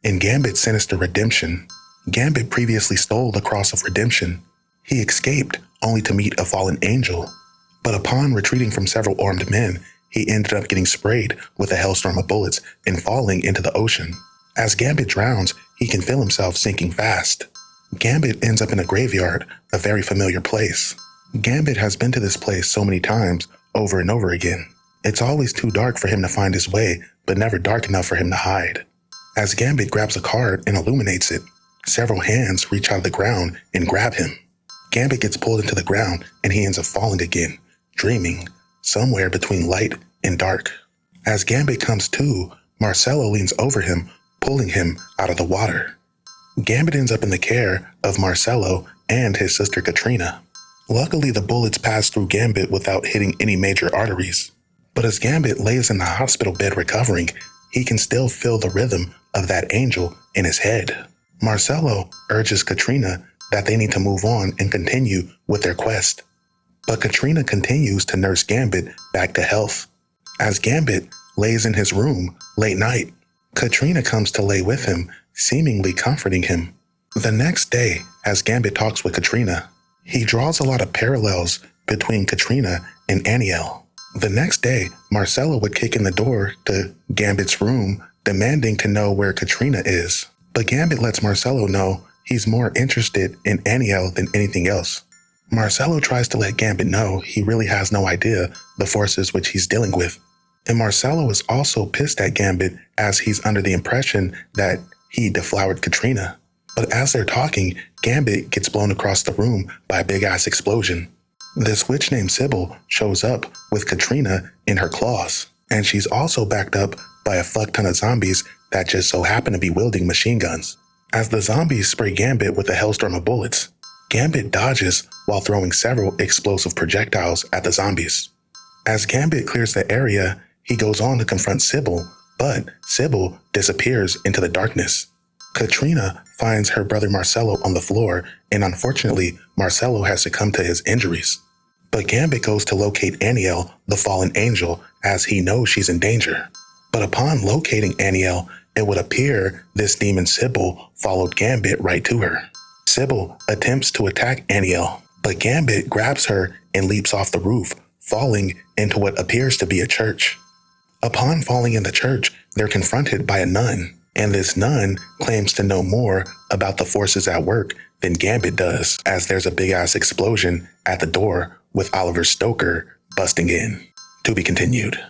In Gambit's sinister redemption, Gambit previously stole the Cross of Redemption. He escaped only to meet a fallen angel, but upon retreating from several armed men, he ended up getting sprayed with a hailstorm of bullets and falling into the ocean. As Gambit drowns, he can feel himself sinking fast. Gambit ends up in a graveyard, a very familiar place. Gambit has been to this place so many times, over and over again. It's always too dark for him to find his way, but never dark enough for him to hide. As Gambit grabs a card and illuminates it, several hands reach out of the ground and grab him. Gambit gets pulled into the ground and he ends up falling again, dreaming, somewhere between light and dark. As Gambit comes to, Marcelo leans over him, pulling him out of the water. Gambit ends up in the care of Marcelo and his sister Katrina. Luckily, the bullets pass through Gambit without hitting any major arteries. But as Gambit lays in the hospital bed recovering, he can still feel the rhythm of that angel in his head. Marcelo urges Katrina that they need to move on and continue with their quest. But Katrina continues to nurse Gambit back to health. As Gambit lays in his room late night, Katrina comes to lay with him, seemingly comforting him. The next day, as Gambit talks with Katrina, he draws a lot of parallels between Katrina and Aniel. The next day, Marcelo would kick in the door to Gambit's room, demanding to know where Katrina is. But Gambit lets Marcelo know he's more interested in Aniel than anything else. Marcelo tries to let Gambit know he really has no idea the forces which he's dealing with. And Marcelo is also pissed at Gambit as he's under the impression that he deflowered Katrina. But as they're talking, Gambit gets blown across the room by a big-ass explosion. This witch named Sybil shows up with Katrina in her claws, and she's also backed up by a fuck ton of zombies that just so happen to be wielding machine guns. As the zombies spray Gambit with a hailstorm of bullets, Gambit dodges while throwing several explosive projectiles at the zombies. As Gambit clears the area, he goes on to confront Sybil, but Sybil disappears into the darkness. Katrina finds her brother Marcelo on the floor, and unfortunately, Marcelo has succumbed to his injuries. But Gambit goes to locate Aniel, the fallen angel, as he knows she's in danger. But upon locating Aniel, it would appear this demon Sybil followed Gambit right to her. Sybil attempts to attack Aniel, but Gambit grabs her and leaps off the roof, falling into what appears to be a church. Upon falling in the church, they're confronted by a nun, and this nun claims to know more about the forces at work than Gambit does, as there's a big-ass explosion at the door with Oliver Stoker busting in. To be continued.